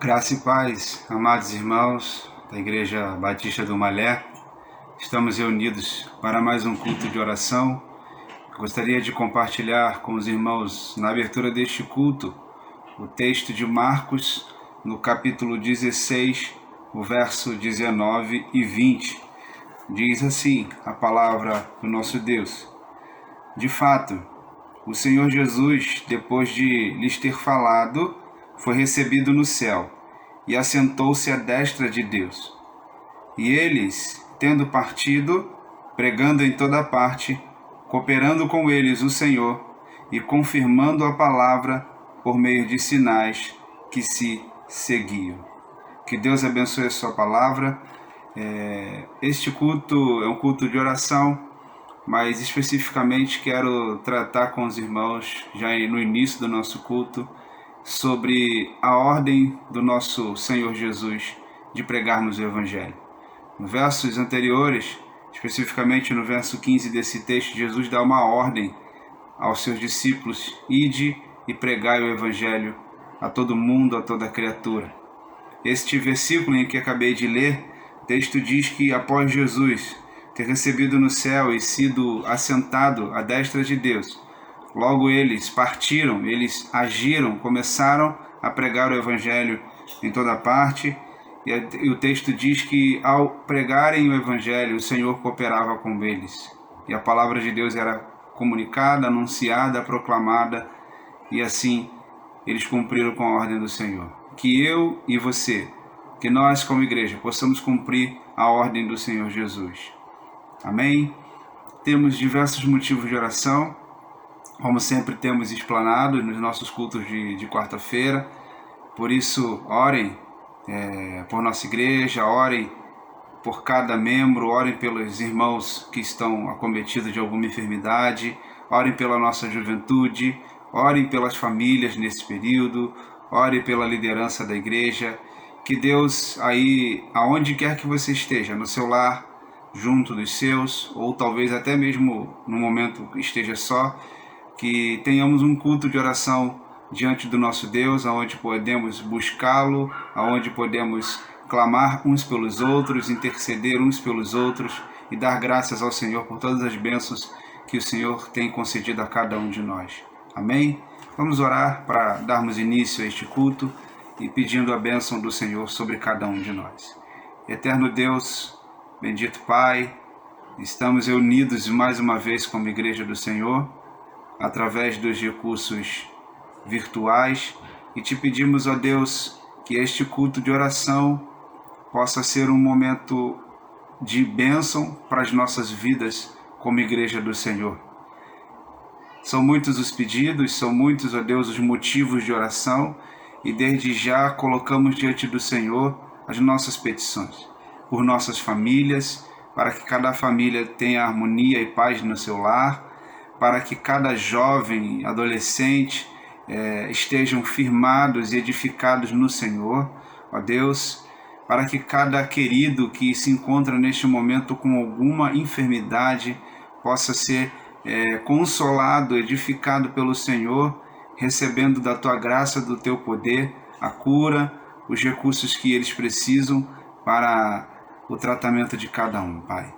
Graça e paz, amados irmãos da Igreja Batista do Malé. Estamos reunidos para mais um culto de oração. Gostaria de compartilhar com os irmãos, na abertura deste culto, o texto de Marcos, no capítulo 16, o verso 19 e 20. Diz assim a palavra do nosso Deus: De fato, o Senhor Jesus, depois de lhes ter falado, foi recebido no céu e assentou-se à destra de Deus. E eles, tendo partido, pregando em toda parte, cooperando com eles o Senhor e confirmando a palavra por meio de sinais que se seguiam. Que Deus abençoe a sua palavra. Este culto é um culto de oração, mas especificamente quero tratar com os irmãos, já no início do nosso culto, sobre a ordem do nosso Senhor Jesus de pregarmos o Evangelho. Nos versos anteriores, especificamente no verso 15 desse texto, Jesus dá uma ordem aos seus discípulos: ide e pregai o Evangelho a todo mundo, a toda criatura. Este versículo em que acabei de ler, o texto diz que após Jesus ter recebido no céu e sido assentado à destra de Deus, logo eles partiram, eles agiram, começaram a pregar o Evangelho em toda parte. E o texto diz que ao pregarem o Evangelho, o Senhor cooperava com eles. E a palavra de Deus era comunicada, anunciada, proclamada, e assim eles cumpriram com a ordem do Senhor. Que eu e você, que nós como igreja, possamos cumprir a ordem do Senhor Jesus. Amém? Temos diversos motivos de oração, como sempre temos explanado nos nossos cultos de quarta-feira. Por isso, orem por nossa igreja, orem por cada membro, orem pelos irmãos que estão acometidos de alguma enfermidade, orem pela nossa juventude, orem pelas famílias nesse período, orem pela liderança da igreja. Que Deus, aí, aonde quer que você esteja, no seu lar, junto dos seus, ou talvez até mesmo no momento que esteja só, que tenhamos um culto de oração diante do nosso Deus, onde podemos buscá-lo, onde podemos clamar uns pelos outros, interceder uns pelos outros e dar graças ao Senhor por todas as bênçãos que o Senhor tem concedido a cada um de nós. Amém? Vamos orar para darmos início a este culto e pedindo a bênção do Senhor sobre cada um de nós. Eterno Deus, bendito Pai, estamos reunidos mais uma vez como Igreja do Senhor, através dos recursos virtuais, e te pedimos, ó Deus, que este culto de oração possa ser um momento de bênção para as nossas vidas como Igreja do Senhor. São muitos os pedidos, são muitos, ó Deus, os motivos de oração, e desde já colocamos diante do Senhor as nossas petições, por nossas famílias, para que cada família tenha harmonia e paz no seu lar, para que cada jovem, adolescente, estejam firmados e edificados no Senhor, ó Deus, para que cada querido que se encontra neste momento com alguma enfermidade possa ser consolado, edificado pelo Senhor, recebendo da Tua graça, do Teu poder, a cura, os recursos que eles precisam para o tratamento de cada um, Pai.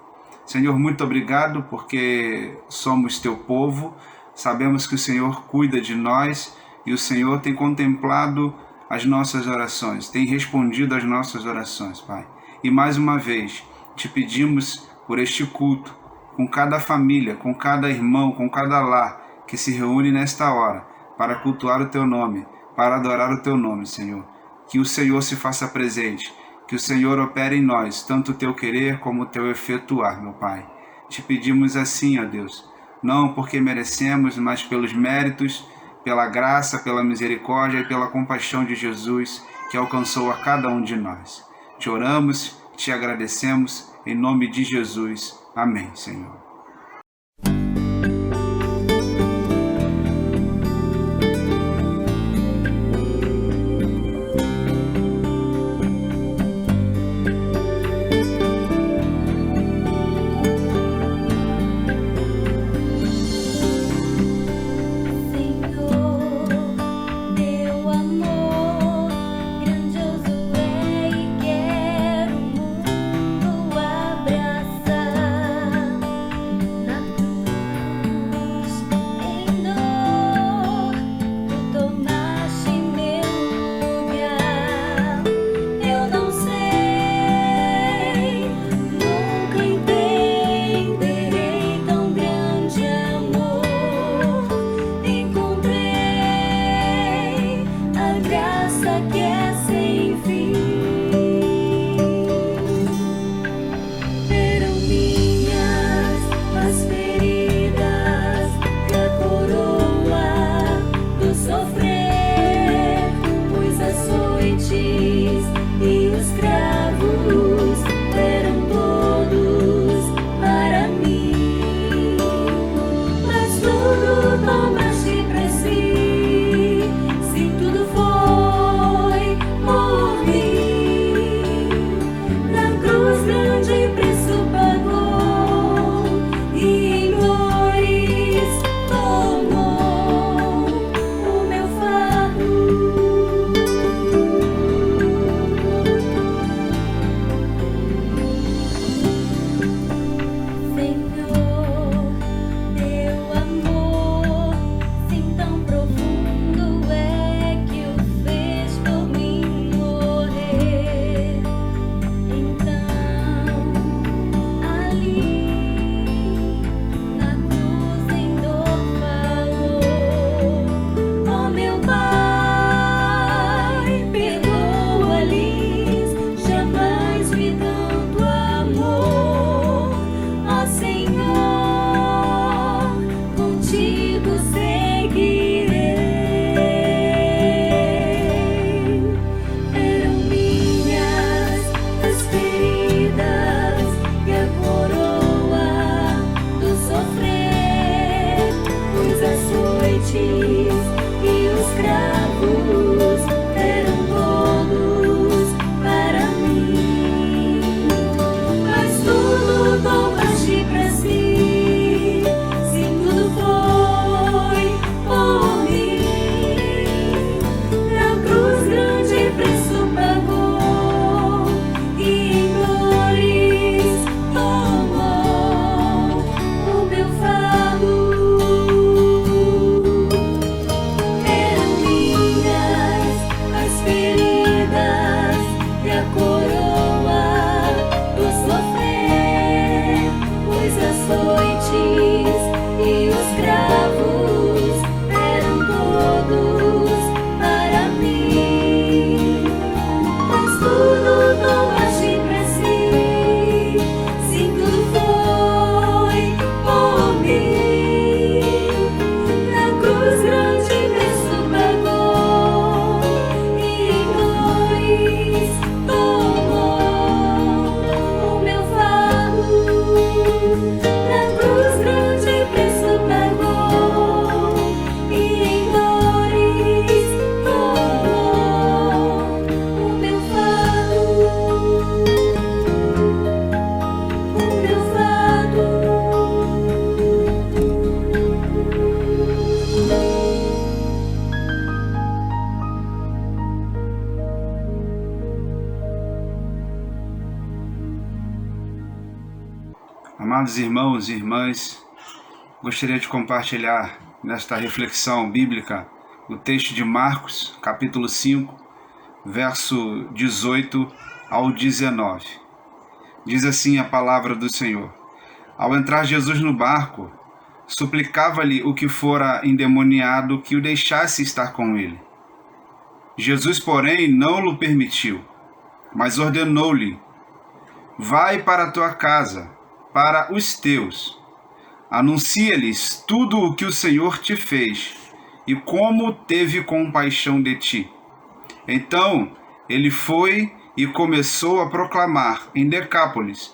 Senhor, muito obrigado porque somos Teu povo, sabemos que o Senhor cuida de nós e o Senhor tem contemplado as nossas orações, tem respondido às nossas orações, Pai. E mais uma vez, te pedimos por este culto, com cada família, com cada irmão, com cada lar que se reúne nesta hora para cultuar o Teu nome, para adorar o Teu nome, Senhor. Que o Senhor se faça presente, que o Senhor opere em nós, tanto o Teu querer como o Teu efetuar, meu Pai. Te pedimos assim, ó Deus, não porque merecemos, mas pelos méritos, pela graça, pela misericórdia e pela compaixão de Jesus, que alcançou a cada um de nós. Te oramos, te agradecemos, em nome de Jesus. Amém, Senhor. Senhor, teu amor grandioso Amados irmãos e irmãs, gostaria de compartilhar nesta reflexão bíblica o texto de Marcos, capítulo 5, verso 18 ao 19. Diz assim a palavra do Senhor: Ao entrar Jesus no barco, suplicava-lhe o que fora endemoniado que o deixasse estar com ele. Jesus, porém, não lhe permitiu, mas ordenou-lhe: Vai para a tua casa, para os teus. Anuncia-lhes tudo o que o Senhor te fez e como teve compaixão de ti. Então ele foi e começou a proclamar em Decápolis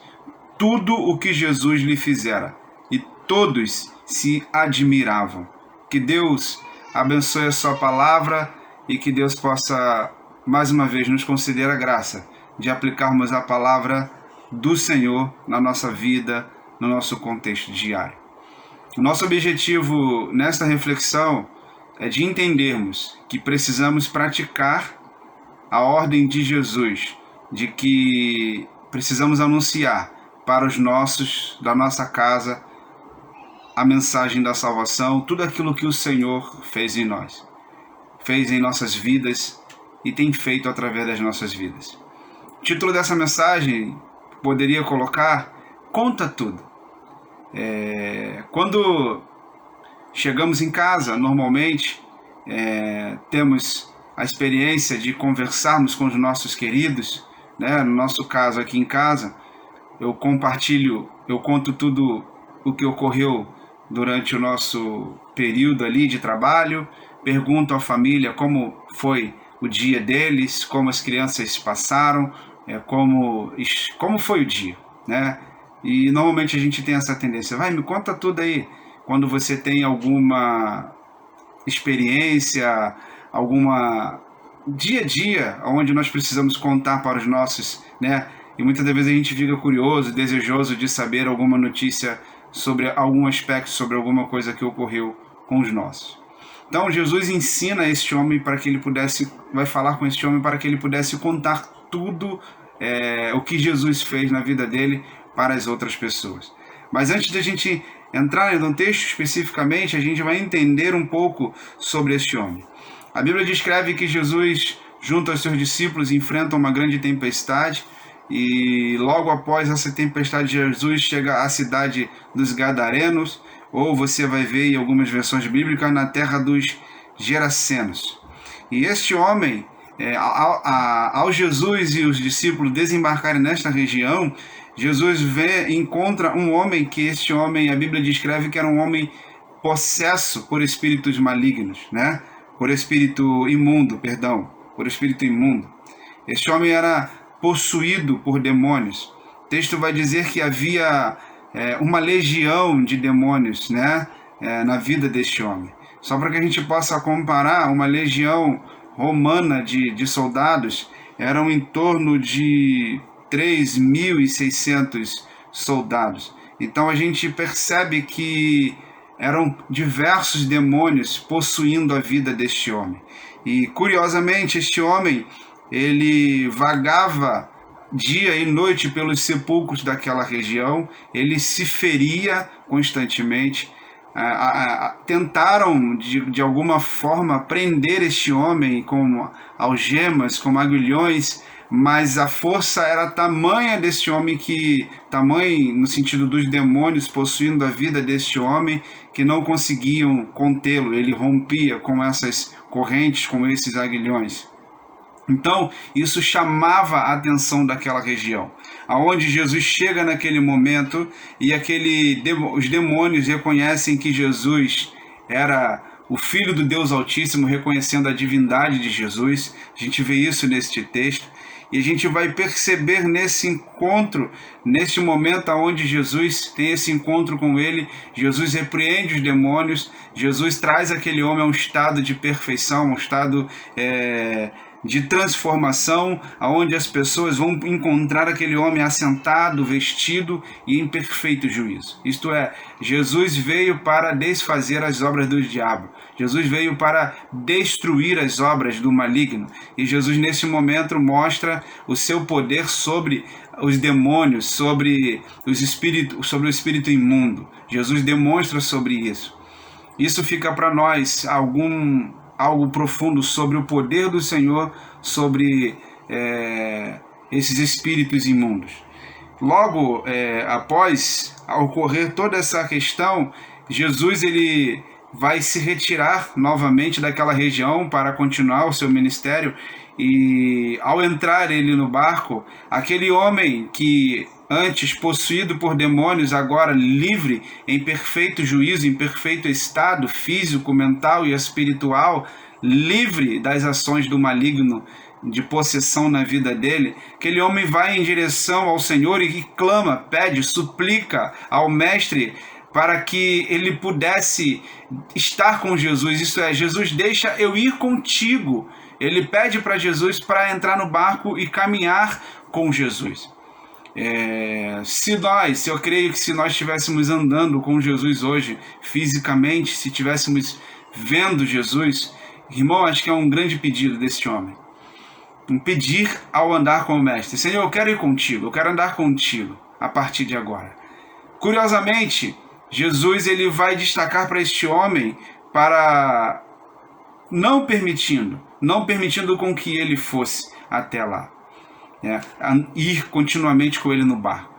tudo o que Jesus lhe fizera, e todos se admiravam. Que Deus abençoe a sua palavra e que Deus possa, mais uma vez, nos conceder a graça de aplicarmos a palavra do Senhor na nossa vida, no nosso contexto diário. O nosso objetivo nesta reflexão é de entendermos que precisamos praticar a ordem de Jesus, de que precisamos anunciar para os nossos, da nossa casa, a mensagem da salvação, tudo aquilo que o Senhor fez em nós, fez em nossas vidas e tem feito através das nossas vidas. O título dessa mensagem poderia colocar: Conta tudo. Quando chegamos em casa, normalmente temos a experiência de conversarmos com os nossos queridos, né? No nosso caso aqui em casa, eu conto tudo o que ocorreu durante o nosso período ali de trabalho, pergunto à família como foi o dia deles, como as crianças passaram, como foi o dia, né? E normalmente a gente tem essa tendência: me conta tudo aí. Quando você tem alguma experiência, alguma dia a dia, onde nós precisamos contar para os nossos, né? E muitas das vezes a gente fica curioso, desejoso de saber alguma notícia sobre algum aspecto, sobre alguma coisa que ocorreu com os nossos. Então Jesus ensina este homem para que ele vai falar com este homem para que ele pudesse contar tudo o que Jesus fez na vida dele para as outras pessoas. Mas antes de a gente entrar no texto especificamente, a gente vai entender um pouco sobre este homem. A Bíblia descreve que Jesus, junto aos seus discípulos, enfrenta uma grande tempestade, e logo após essa tempestade, Jesus chega à cidade dos Gadarenos, ou você vai ver em algumas versões bíblicas, na terra dos Gerasenos. E este homem, ao Jesus e os discípulos desembarcarem nesta região, Jesus encontra um homem que este homem, a Bíblia descreve que era um homem possesso por espíritos malignos, né? Por espírito imundo. Este homem era possuído por demônios. O texto vai dizer que havia uma legião de demônios, né? Na vida deste homem. Só para que a gente possa comparar, uma legião romana de soldados eram em torno de 3.600 soldados. Então a gente percebe que eram diversos demônios possuindo a vida deste homem. E curiosamente, este homem, ele vagava dia e noite pelos sepulcros daquela região, ele se feria constantemente. Tentaram de alguma forma prender este homem com algemas, com aguilhões, mas a força era tamanha deste homem, tamanho no sentido dos demônios possuindo a vida deste homem, que não conseguiam contê-lo. Ele rompia com essas correntes, com esses aguilhões. Então, isso chamava a atenção daquela região, aonde Jesus chega naquele momento e os demônios reconhecem que Jesus era o Filho do Deus Altíssimo, reconhecendo a divindade de Jesus. A gente vê isso neste texto. E a gente vai perceber nesse encontro, neste momento onde Jesus tem esse encontro com ele, Jesus repreende os demônios, Jesus traz aquele homem a um estado de perfeição, um estado de transformação, aonde as pessoas vão encontrar aquele homem assentado, vestido e em perfeito juízo. Isto é, Jesus veio para desfazer as obras do diabo. Jesus veio para destruir as obras do maligno. E Jesus, nesse momento, mostra o seu poder sobre os demônios, sobre o espírito imundo. Jesus demonstra sobre isso. Isso fica para nós algo profundo sobre o poder do Senhor sobre esses espíritos imundos. Logo após ocorrer toda essa questão, Jesus ele vai se retirar novamente daquela região para continuar o seu ministério. E ao entrar ele no barco, aquele homem que antes possuído por demônios, agora livre, em perfeito juízo, em perfeito estado físico, mental e espiritual, livre das ações do maligno de possessão na vida dele, aquele homem vai em direção ao Senhor e clama, pede, suplica ao mestre para que ele pudesse estar com Jesus. Isso é, Jesus, deixa eu ir contigo. Ele pede para Jesus para entrar no barco e caminhar com Jesus. Eu creio que se nós estivéssemos andando com Jesus hoje, fisicamente, se estivéssemos vendo Jesus, irmão, acho que é um grande pedido deste homem. Um pedir ao andar com o mestre. Senhor, eu quero ir contigo, eu quero andar contigo a partir de agora. Curiosamente, Jesus ele vai destacar para este homem para não permitindo com que ele fosse até lá, ir continuamente com ele no barco.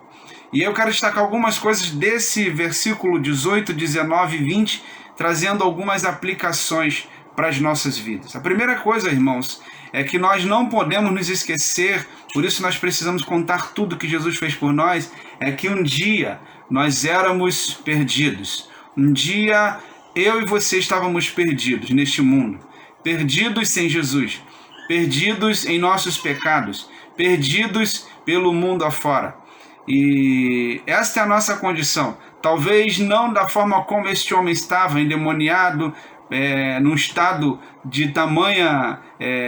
E eu quero destacar algumas coisas desse versículo 18, 19 e 20, trazendo algumas aplicações para as nossas vidas. A primeira coisa, irmãos, é que nós não podemos nos esquecer, por isso nós precisamos contar tudo que Jesus fez por nós, é que um dia nós éramos perdidos. Um dia eu e você estávamos perdidos neste mundo, perdidos sem Jesus, perdidos em nossos pecados, perdidos pelo mundo afora. E esta é a nossa condição. Talvez não da forma como este homem estava, endemoniado, num estado de tamanha,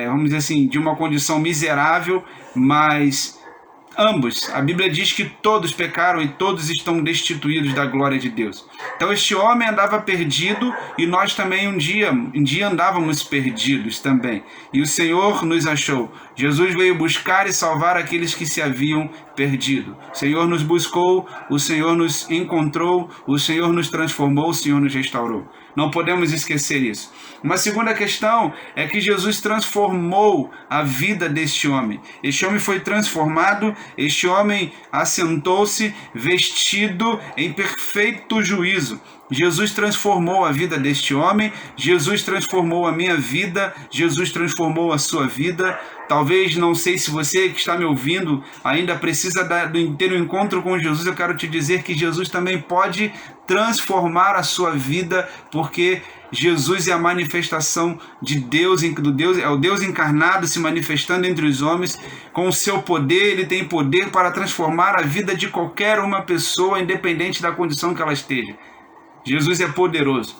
vamos dizer assim, de uma condição miserável, mas ambos, a Bíblia diz que todos pecaram e todos estão destituídos da glória de Deus. Então este homem andava perdido e nós também um dia andávamos perdidos também. E o Senhor nos achou. Jesus veio buscar e salvar aqueles que se haviam perdido. O Senhor nos buscou, o Senhor nos encontrou, o Senhor nos transformou, o Senhor nos restaurou. Não podemos esquecer isso. Uma segunda questão é que Jesus transformou a vida deste homem. Este homem foi transformado, este homem assentou-se vestido em perfeito juízo. Jesus transformou a vida deste homem, Jesus transformou a minha vida, Jesus transformou a sua vida. Talvez, não sei se você que está me ouvindo ainda precisa ter um encontro com Jesus, eu quero te dizer que Jesus também pode transformar a sua vida, porque Jesus é a manifestação de Deus, é o Deus encarnado se manifestando entre os homens. Com o seu poder, ele tem poder para transformar a vida de qualquer uma pessoa, independente da condição que ela esteja. Jesus é poderoso.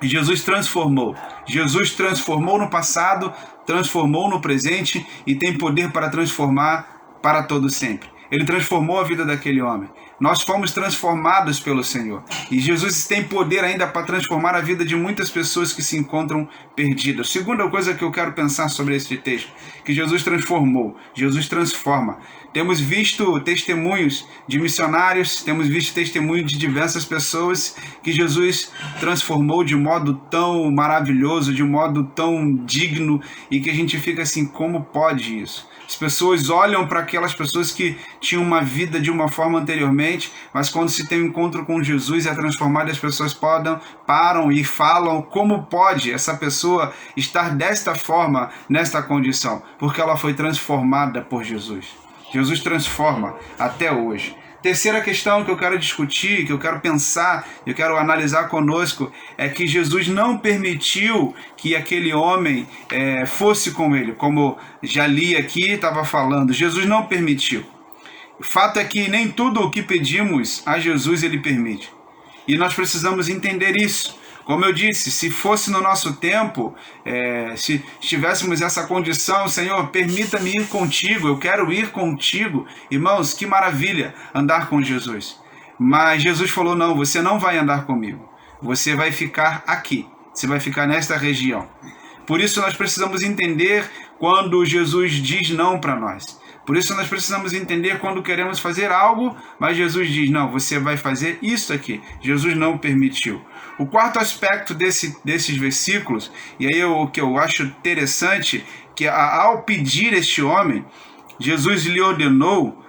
E Jesus transformou. Jesus transformou no passado, transformou no presente e tem poder para transformar para todo sempre. Ele transformou a vida daquele homem. Nós fomos transformados pelo Senhor. E Jesus tem poder ainda para transformar a vida de muitas pessoas que se encontram perdidas. Segunda coisa que eu quero pensar sobre esse texto, que Jesus transformou. Jesus transforma. Temos visto testemunhos de missionários, temos visto testemunhos de diversas pessoas que Jesus transformou de modo tão maravilhoso, de modo tão digno, e que a gente fica assim, como pode isso? As pessoas olham para aquelas pessoas que tinham uma vida de uma forma anteriormente, mas quando se tem um encontro com Jesus é transformado, as pessoas param e falam como pode essa pessoa estar desta forma, nesta condição, porque ela foi transformada por Jesus. Jesus transforma até hoje. Terceira questão que eu quero discutir, que eu quero pensar, eu quero analisar conosco, é que Jesus não permitiu que aquele homem fosse com ele, como já li aqui, estava falando. Jesus não permitiu. O fato é que nem tudo o que pedimos a Jesus ele permite. E nós precisamos entender isso. Como eu disse, se fosse no nosso tempo, se tivéssemos essa condição, Senhor, permita-me ir contigo, eu quero ir contigo. Irmãos, que maravilha andar com Jesus. Mas Jesus falou, não, você não vai andar comigo. Você vai ficar aqui, você vai ficar nesta região. Por isso nós precisamos entender quando Jesus diz não para nós. Por isso nós precisamos entender quando queremos fazer algo, mas Jesus diz, não, você vai fazer isso aqui. Jesus não permitiu. O quarto aspecto desses versículos, e aí o que eu acho interessante, que ao pedir este homem, Jesus lhe ordenou,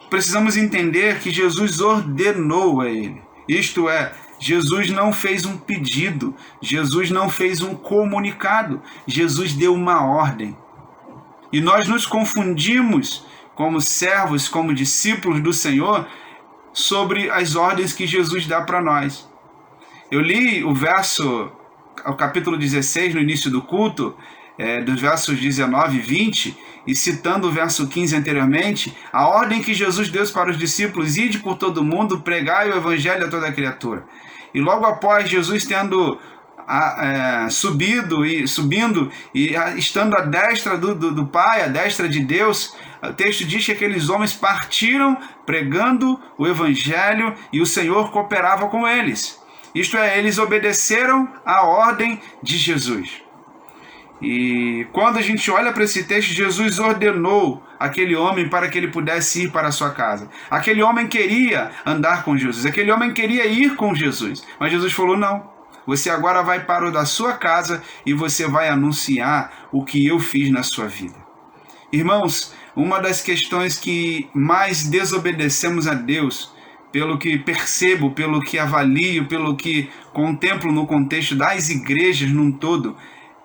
precisamos entender que Jesus ordenou a ele. Isto é, Jesus não fez um pedido, Jesus não fez um comunicado, Jesus deu uma ordem. E nós nos confundimos como servos, como discípulos do Senhor, sobre as ordens que Jesus dá para nós. Eu li o capítulo 16, no início do culto, dos versos 19 e 20, e citando o verso 15 anteriormente, a ordem que Jesus deu para os discípulos, ide por todo mundo, pregai o evangelho a toda criatura. E logo após Jesus tendo subindo e estando à destra do Pai, à destra de Deus, o texto diz que aqueles homens partiram pregando o evangelho e o Senhor cooperava com eles. Isto é, eles obedeceram à ordem de Jesus. E quando a gente olha para esse texto, Jesus ordenou aquele homem para que ele pudesse ir para a sua casa. Aquele homem queria andar com Jesus, aquele homem queria ir com Jesus, mas Jesus falou, não. Você agora vai para o da sua casa e você vai anunciar o que eu fiz na sua vida. Irmãos, uma das questões que mais desobedecemos a Deus, pelo que percebo, pelo que avalio, pelo que contemplo no contexto das igrejas num todo,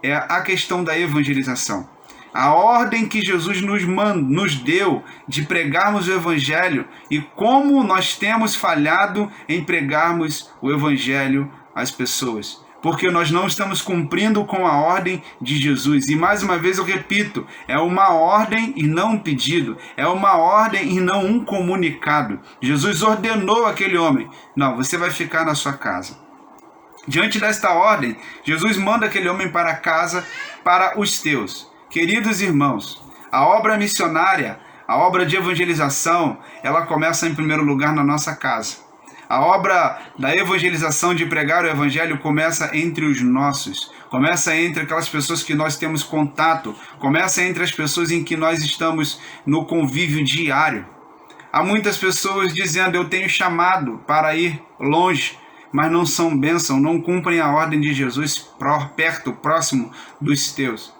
é a questão da evangelização. A ordem que Jesus nos deu de pregarmos o Evangelho e como nós temos falhado em pregarmos o Evangelho às pessoas. Porque nós não estamos cumprindo com a ordem de Jesus. E mais uma vez eu repito, é uma ordem e não um pedido. É uma ordem e não um comunicado. Jesus ordenou aquele homem, não, você vai ficar na sua casa. Diante desta ordem, Jesus manda aquele homem para casa, para os teus. Queridos irmãos, a obra missionária, a obra de evangelização, ela começa em primeiro lugar na nossa casa. A obra da evangelização, de pregar o evangelho, começa entre os nossos. Começa entre aquelas pessoas que nós temos contato. Começa entre as pessoas em que nós estamos no convívio diário. Há muitas pessoas dizendo, eu tenho chamado para ir longe, mas não são bênção, não cumprem a ordem de Jesus perto, próximo dos seus.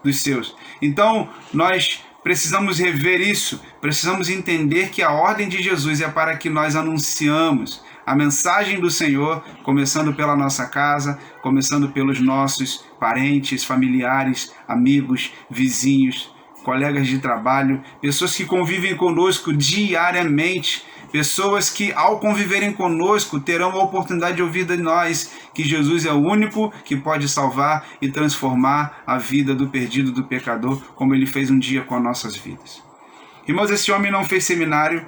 Então, nós precisamos rever isso, precisamos entender que a ordem de Jesus é para que nós anunciamos a mensagem do Senhor, começando pela nossa casa, começando pelos nossos parentes, familiares, amigos, vizinhos, colegas de trabalho, pessoas que convivem conosco diariamente, pessoas que ao conviverem conosco terão a oportunidade de ouvir de nós que Jesus é o único que pode salvar e transformar a vida do perdido, do pecador, como ele fez um dia com as nossas vidas. Irmãos, esse homem não fez seminário,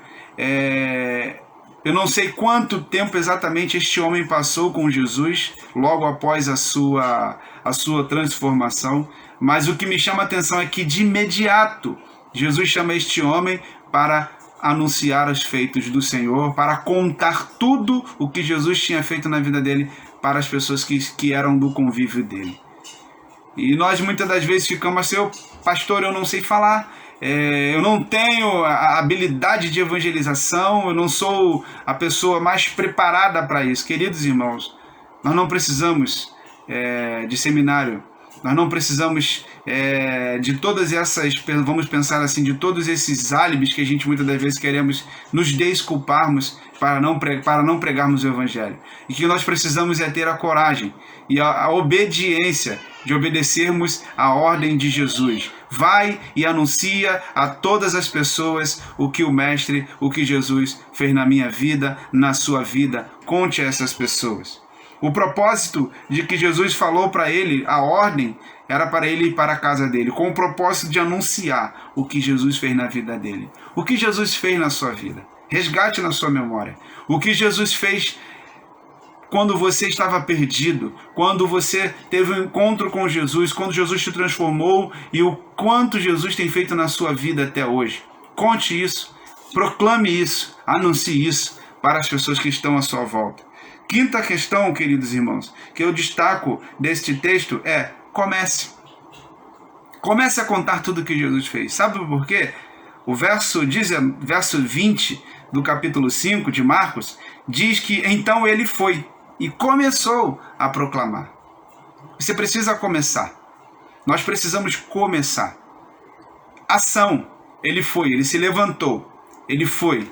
eu não sei quanto tempo exatamente este homem passou com Jesus, logo após a sua transformação, mas o que me chama a atenção é que de imediato Jesus chama este homem para anunciar os feitos do Senhor, para contar tudo o que Jesus tinha feito na vida dele para as pessoas que eram do convívio dele. E nós muitas das vezes ficamos assim, pastor, eu não sei falar, eu não tenho a habilidade de evangelização, eu não sou a pessoa mais preparada para isso. Queridos irmãos, nós não precisamos de seminário, nós não precisamos de todas essas, vamos pensar assim, de todos esses álibis que a gente muitas das vezes queremos nos desculparmos para não pregarmos o Evangelho. E que nós precisamos é ter a coragem e a obediência de obedecermos a ordem de Jesus. Vai e anuncia a todas as pessoas o que o Mestre, o que Jesus fez na minha vida, na sua vida. Conte a essas pessoas. O propósito de que Jesus falou para ele, a ordem, era para ele ir para a casa dele, com o propósito de anunciar o que Jesus fez na vida dele. O que Jesus fez na sua vida. Resgate na sua memória. O que Jesus fez quando você estava perdido, quando você teve um encontro com Jesus, quando Jesus te transformou e o quanto Jesus tem feito na sua vida até hoje. Conte isso, proclame isso, anuncie isso para as pessoas que estão à sua volta. Quinta questão, queridos irmãos, que eu destaco deste texto é: comece. Comece a contar tudo que Jesus fez. Sabe por quê? O verso 20 do capítulo 5 de Marcos diz que então ele foi e começou a proclamar. Você precisa começar. Nós precisamos começar. Ação. Ele foi, ele se levantou, ele foi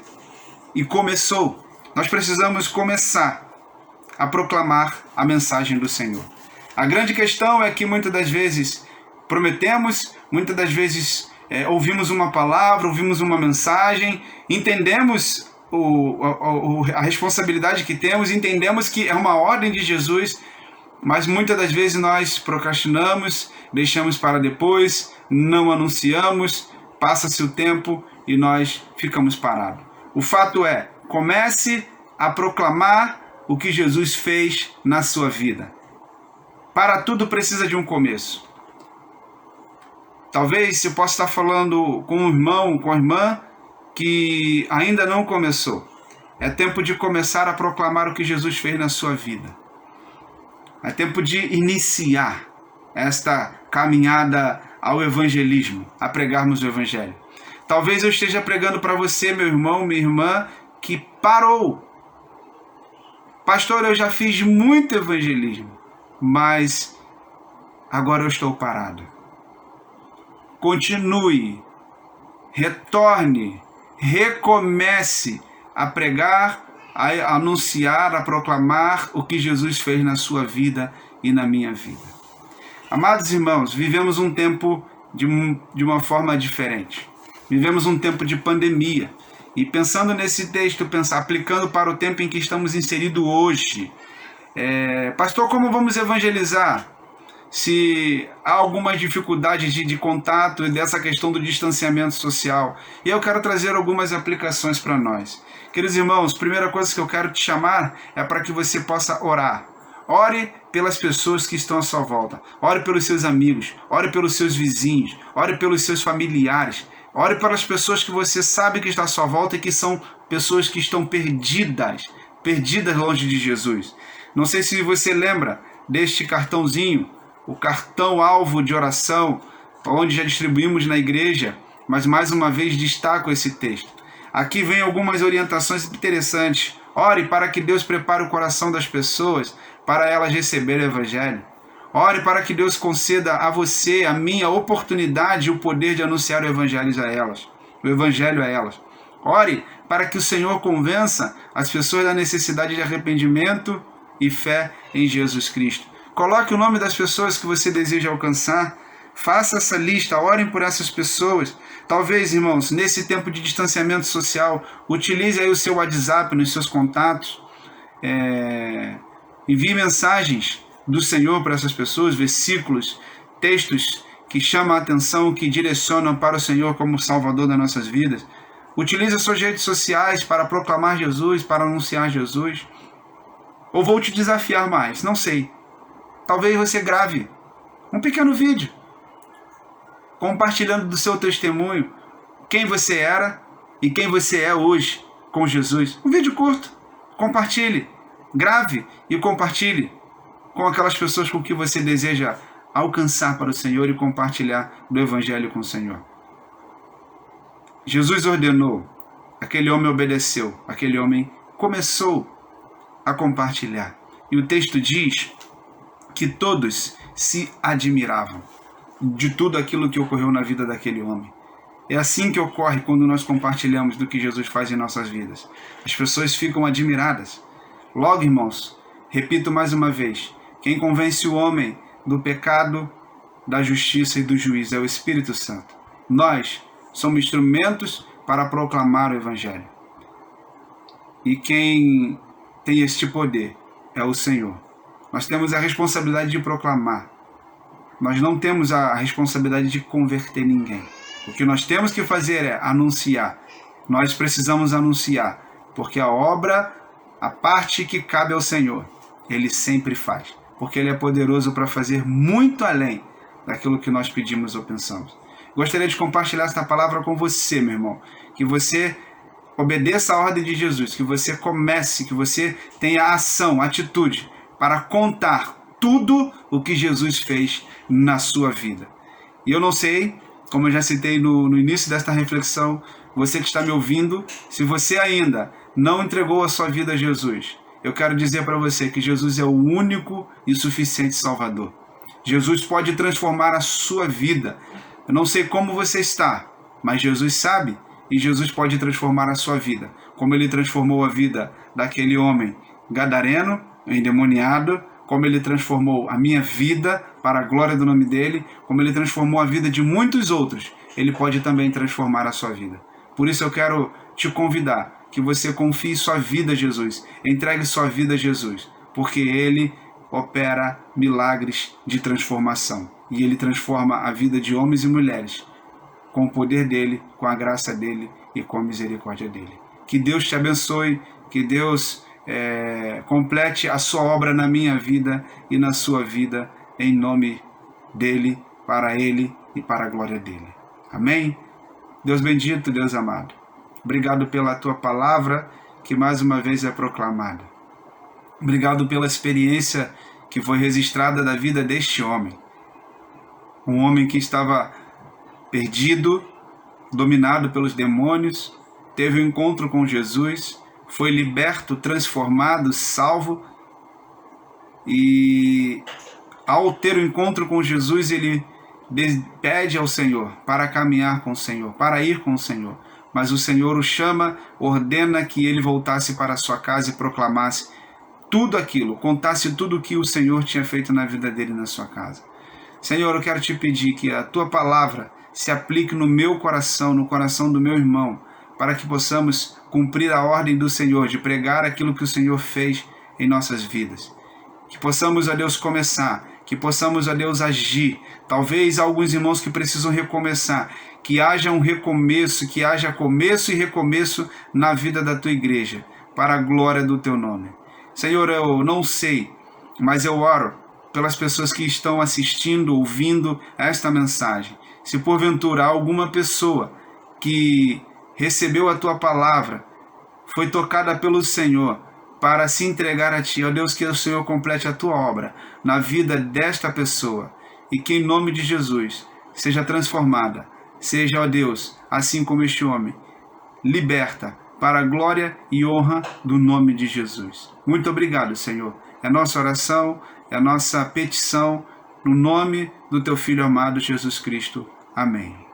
e começou. Nós precisamos começar a proclamar a mensagem do Senhor. A grande questão é que muitas das vezes prometemos, muitas das vezes ouvimos uma palavra, ouvimos uma mensagem, entendemos a responsabilidade que temos, entendemos que é uma ordem de Jesus, mas muitas das vezes nós procrastinamos, deixamos para depois, não anunciamos, passa-se o tempo e nós ficamos parados. O fato é, comece a proclamar o que Jesus fez na sua vida. Para tudo precisa de um começo. Talvez eu possa estar falando com um irmão, com a irmã, que ainda não começou. É tempo de começar a proclamar o que Jesus fez na sua vida. É tempo de iniciar esta caminhada ao evangelismo, a pregarmos o evangelho. Talvez eu esteja pregando para você, meu irmão, minha irmã, que parou. Pastor, eu já fiz muito evangelismo, mas agora eu estou parado. Continue, retorne, recomece a pregar, a anunciar, a proclamar o que Jesus fez na sua vida e na minha vida. Amados irmãos, vivemos um tempo de uma forma diferente. Vivemos um tempo de pandemia. E pensando nesse texto, aplicando para o tempo em que estamos inseridos hoje, pastor, como vamos evangelizar? Se há algumas dificuldades de contato e dessa questão do distanciamento social. E eu quero trazer algumas aplicações para nós. Queridos irmãos, primeira coisa que eu quero te chamar é para que você possa orar. Ore pelas pessoas que estão à sua volta. Ore pelos seus amigos. Ore pelos seus vizinhos. Ore pelos seus familiares. Ore pelas pessoas que você sabe que está à sua volta e que são pessoas que estão perdidas longe de Jesus. Não sei se você lembra deste cartãozinho, o cartão alvo de oração, onde já distribuímos na igreja, mas mais uma vez destaco esse texto. Aqui vem algumas orientações interessantes. Ore para que Deus prepare o coração das pessoas para elas receberem o evangelho. Ore para que Deus conceda a você, a mim, a oportunidade e o poder de anunciar o evangelho a elas. Ore para que o Senhor convença as pessoas da necessidade de arrependimento e fé em Jesus Cristo. Coloque o nome das pessoas que você deseja alcançar. Faça essa lista, orem por essas pessoas. Talvez, irmãos, nesse tempo de distanciamento social, utilize aí o seu WhatsApp nos seus contatos. Envie mensagens do Senhor para essas pessoas, versículos, textos que chamam a atenção, que direcionam para o Senhor como Salvador das nossas vidas. Utilize as suas redes sociais para proclamar Jesus, para anunciar Jesus. Ou vou te desafiar mais, não sei. Talvez você grave um pequeno vídeo, compartilhando do seu testemunho, quem você era e quem você é hoje com Jesus. Um vídeo curto, compartilhe, grave e compartilhe com aquelas pessoas com que você deseja alcançar para o Senhor e compartilhar do Evangelho com o Senhor. Jesus ordenou, aquele homem obedeceu, aquele homem começou a compartilhar. E o texto diz que todos se admiravam de tudo aquilo que ocorreu na vida daquele homem. É assim que ocorre quando nós compartilhamos do que Jesus faz em nossas vidas. As pessoas ficam admiradas. Logo, irmãos, repito mais uma vez, quem convence o homem do pecado, da justiça e do juízo é o Espírito Santo. Nós somos instrumentos para proclamar o Evangelho. E quem tem este poder é o Senhor. Nós temos a responsabilidade de proclamar. Nós não temos a responsabilidade de converter ninguém. O que nós temos que fazer é anunciar. Nós precisamos anunciar, porque a obra, a parte que cabe ao Senhor Ele sempre faz, porque Ele é poderoso para fazer muito além daquilo que nós pedimos ou pensamos. Gostaria de compartilhar esta palavra com você, meu irmão, que você obedeça a ordem de Jesus, que você comece, que você tenha ação, atitude, para contar tudo o que Jesus fez na sua vida. E eu não sei, como eu já citei no início desta reflexão, você que está me ouvindo, se você ainda não entregou a sua vida a Jesus, eu quero dizer para você que Jesus é o único e suficiente Salvador. Jesus pode transformar a sua vida. Eu não sei como você está, mas Jesus sabe, e Jesus pode transformar a sua vida, como Ele transformou a vida daquele homem gadareno, endemoniado, como Ele transformou a minha vida para a glória do nome dEle, como Ele transformou a vida de muitos outros, Ele pode também transformar a sua vida. Por isso eu quero te convidar que você confie sua vida a Jesus, entregue sua vida a Jesus, porque Ele opera milagres de transformação e Ele transforma a vida de homens e mulheres com o poder dEle, com a graça dEle e com a misericórdia dEle. Que Deus te abençoe, que Deus complete a sua obra na minha vida e na sua vida, em nome dEle, para Ele e para a glória dEle. Amém? Deus bendito, Deus amado. Obrigado pela tua palavra, que mais uma vez é proclamada. Obrigado pela experiência que foi registrada da vida deste homem. Um homem que estava perdido, dominado pelos demônios, teve um encontro com Jesus, foi liberto, transformado, salvo, e ao ter o encontro com Jesus, ele pede ao Senhor para caminhar com o Senhor, para ir com o Senhor. Mas o Senhor o chama, ordena que ele voltasse para a sua casa e proclamasse tudo aquilo, contasse tudo o que o Senhor tinha feito na vida dele na sua casa. Senhor, eu quero te pedir que a tua palavra se aplique no meu coração, no coração do meu irmão, para que possamos cumprir a ordem do Senhor, de pregar aquilo que o Senhor fez em nossas vidas. Que possamos, ó Deus, começar, que possamos, ó Deus, agir. Talvez alguns irmãos que precisam recomeçar, que haja um recomeço, que haja começo e recomeço na vida da tua igreja, para a glória do teu nome. Senhor, eu não sei, mas eu oro pelas pessoas que estão assistindo, ouvindo esta mensagem. Se porventura alguma pessoa que recebeu a tua palavra, foi tocada pelo Senhor para se entregar a ti, ó Deus, que o Senhor complete a tua obra na vida desta pessoa e que em nome de Jesus seja transformada, seja, ó Deus, assim como este homem, liberta para a glória e honra do nome de Jesus. Muito obrigado, Senhor. É a nossa oração, é a nossa petição, no nome do teu Filho amado Jesus Cristo. Amém.